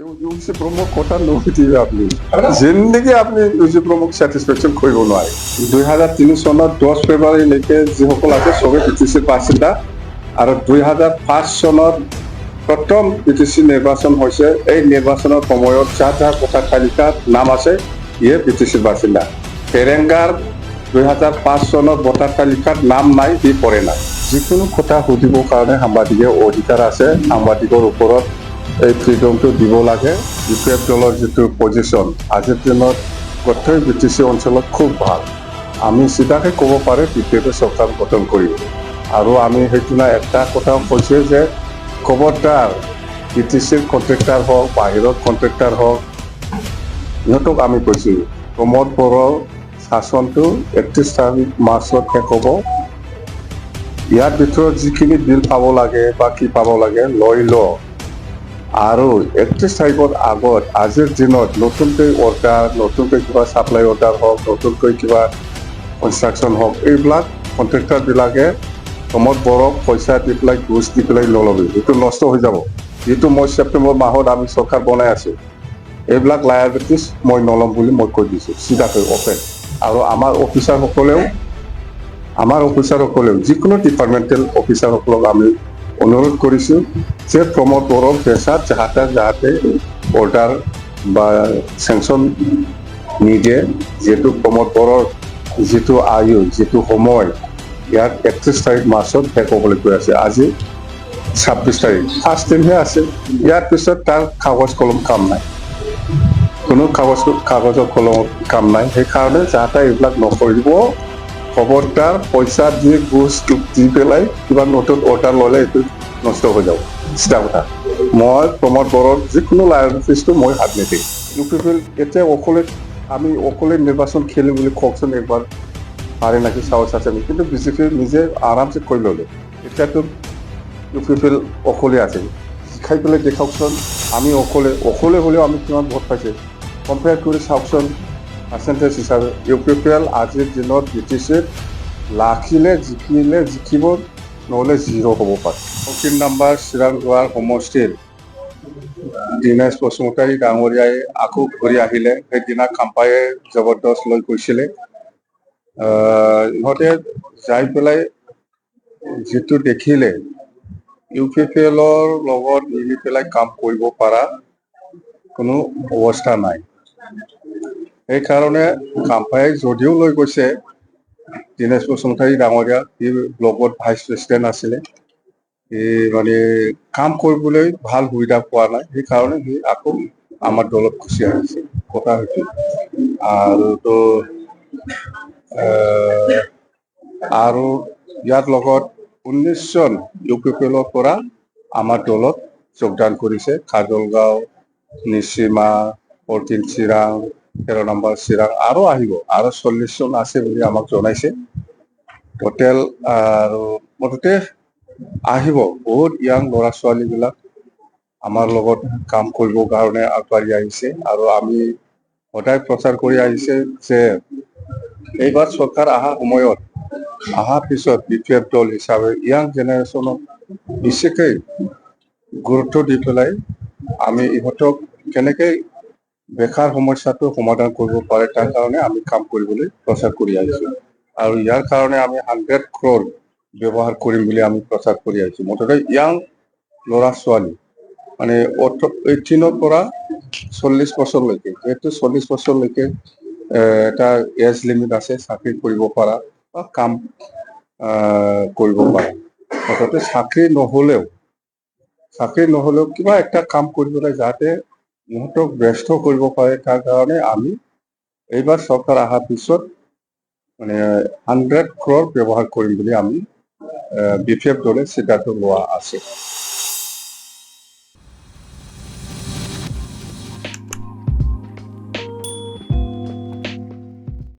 ইউসি প্ৰমোক কথা নুসুধিবে আপুনি জিন্দগী আপুনি ইউসি প্ৰমোক ছেটিছফেকশ্যন কৰিব নোৱাৰে 2003 চনত 10 ফেব্ৰুৱাৰীলৈকে যিসকল আছে চবে বিটিচিৰ বাসিন্দা আৰু 2005 চনত প্ৰথম বিটিচি নিৰ্বাচন হৈছে এই নিৰ্বাচনৰ সময়ত যাৰ ভোটাৰ তালিকাত নাম আছে ইয়ে বিটিচিৰ বাসিন্দা তেৰেংগাৰ 2005 চনত ভোটাৰ তালিকাত নাম নাই সি পৰে নাই যিকোনো কথা সুধিবৰ কাৰণে সাংবাদিকৰ অধিকাৰ আছে সাংবাদিকৰ ওপৰত এই ফ্ৰীডমটো দিব লাগে ইউপিএফ দলৰ যিটো পজিশ্যন আজিৰ দিনত গোটেই বিটিচি অঞ্চলত খুব ভাল আমি চিধাকে ক'ব পাৰে বিপিএফে চৰকাৰ গঠন কৰিব আৰু আমি সেইদিনা এটা কথাও কৈছে যে খবৰদাৰ বিটিচিৰ কণ্ট্ৰেক্টাৰ হওক বাহিৰৰ কণ্ট্ৰেক্টাৰ হওক ইহঁতক আমি কৈছোঁ প্ৰমোদ বড়োৰ শাসনটো 31 তাৰিখ মাৰ্চত শেষ হ'ব ইয়াৰ ভিতৰত যিখিনি বিল পাব লাগে বা কি পাব লাগে লৈ লওক আৰু 31 তাৰিখৰ আগত আজিৰ দিনত নতুনকৈ অৰ্ডাৰ নতুনকৈ কিবা ছাপ্লাই অৰ্ডাৰ হওক নতুনকৈ কিবা কনষ্ট্ৰাকশ্যন হওক এইবিলাক কণ্ট্ৰেক্টাৰবিলাকে প্ৰমোদ বড়োক পইচা দি পেলাই ঘোচ দি পেলাই নল'বি এইটো নষ্ট হৈ যাব যিটো মই ছেপ্টেম্বৰ মাহত আমি চৰকাৰ বনাই আছোঁ এইবিলাক লায়াবিলিটিছ মই নল'ম বুলি মই কৈ দিছোঁ চিধাকৈ অপেন আৰু আমাৰ অফিচাৰসকলেও যিকোনো ডিপাৰ্টমেণ্টেল অফিচাৰসকলক আমি অনুৰোধ কৰিছোঁ যে প্ৰমোদ বড়োৰ পেচাত যাতে অৰ্ডাৰ বা চেংচন নিদিয়ে যিহেতু প্ৰমোদ বড়োৰ যিটো আয়ু যিটো সময় ইয়াত 31 তাৰিখ মাৰ্চত শেষ হ'বলৈ গৈ আছে আজি 26 তাৰিখ ফাৰ্ষ্ট দিনহে আছে ইয়াৰ পিছত তাৰ কাগজ কলম কাম নাই কোনো কাগজৰ কলম কাম নাই সেইকাৰণে যাতে এইবিলাক নকৰিব খবৰদাৰ পইচা দি ঘোচ দি পেলাই কিবা নতুন অৰ্ডাৰ ল'লে এইটো নষ্ট হৈ যাব চিধা কথা মই প্ৰমোদ বড়োৰ যিকোনো লায়াবিলিটিছটো মই হাত নিদিম ইউপিএফএল এতিয়া আমি অকলে নিৰ্বাচন খেলিম বুলি কওকচোন একবাৰ পাৰে নাকি চাওঁচ আছে নেকি কিন্তু বিজেপি নিজে আৰামছে কৰি ল'লে এতিয়াতো ইউপিএফএল অকলে আছে শিকাই পেলাই দেখাওকচোন আমি অকলে হ'লেও আমি কিমান ভোট পাইছে কম্পেয়াৰ কৰি চাওকচোন পাৰ্চেণ্টেজ হিচাপে ইউপিএফএল আজিৰ দিনত বিটিচিত জিকিলে জিকিব নহ'লে 0 হ'ব পাৰে 14 নম্বৰ চিৰাং গোৱাৰ সমষ্টিৰ দীনেশ বসুমতাৰী ডাঙৰীয়াই আকৌ ঘূৰি আহিলে সেইদিনা কাম্পায়ে জবৰদস্ত লৈ গৈছিলে ইহঁতে যাই পেলাই যিটো দেখিলে ইউপিএফএলৰ লগত মিলি পেলাই কাম কৰিব পৰা কোনো অৱস্থা নাই সেইকাৰণে কাম্পায়ে যদিও লৈ গৈছে দীনেশ বসুমতাৰী ডাঙৰীয়া সি ব্লকত ভাইচ প্ৰেচিডেণ্ট আছিলে মানে কাম কৰিবলৈ ভাল সুবিধা পোৱা নাই সেইকাৰণে সি আকৌ আমাৰ দলত গুচি আহিছে কথা হৈছে আৰু ইয়াৰ লগত 19 জন ইউপিএফএলৰ পৰা আমাৰ দলত যোগদান কৰিছে কাজলগাঁও নিচিমা 14 চিৰাং 13 নম্বৰ চিৰাং আৰু আহিব আৰু 40 জন আছে বুলি আমাক জনাইছে টোটেল আৰু মুঠতে আহিব বহুত ইয়াং ল'ৰা ছোৱালীবিলাক আমাৰ লগত কাম কৰিবৰ কাৰণে আগবাঢ়ি আহিছে আৰু আমি সদায় প্ৰচাৰ কৰি আহিছে যে এইবাৰ চৰকাৰ অহাৰ পিছত বিপিএফ দল হিচাপে ইয়াং জেনেৰেশ্যনক বেছিকৈ গুৰুত্ব দি পেলাই আমি ইহঁতক কেনেকৈ বেকাৰ সমস্যাটো সমাধান কৰিব পাৰে তাৰ কাৰণে আমি কাম কৰিবলৈ প্ৰচাৰ কৰি আহিছোঁ আৰু ইয়াৰ কাৰণে আমি 100 crore ব্যৱহাৰ কৰিম বুলি আমি প্ৰচাৰ কৰি আহিছোঁ মুঠতে ইয়াং ল'ৰা ছোৱালী মানে 18ৰ পৰা 40 বছৰলৈকে যিহেতু 40 বছৰলৈকে এটা এজ লিমিট আছে চাকৰি কৰিব পৰা বা কাম কৰিব পৰা মুঠতে চাকৰি নহ'লেও কিবা একটা কাম কৰিবলৈ যাতে ইহঁতক ব্যস্ত কৰিব পাৰে তাৰ কাৰণে আমি এইবাৰ চৰকাৰ অহাৰ পিছত মানে 100 crore ব্যৱহাৰ কৰিম বুলি আমি বিপিএফ দলে সিদ্ধান্ত লোৱা আছে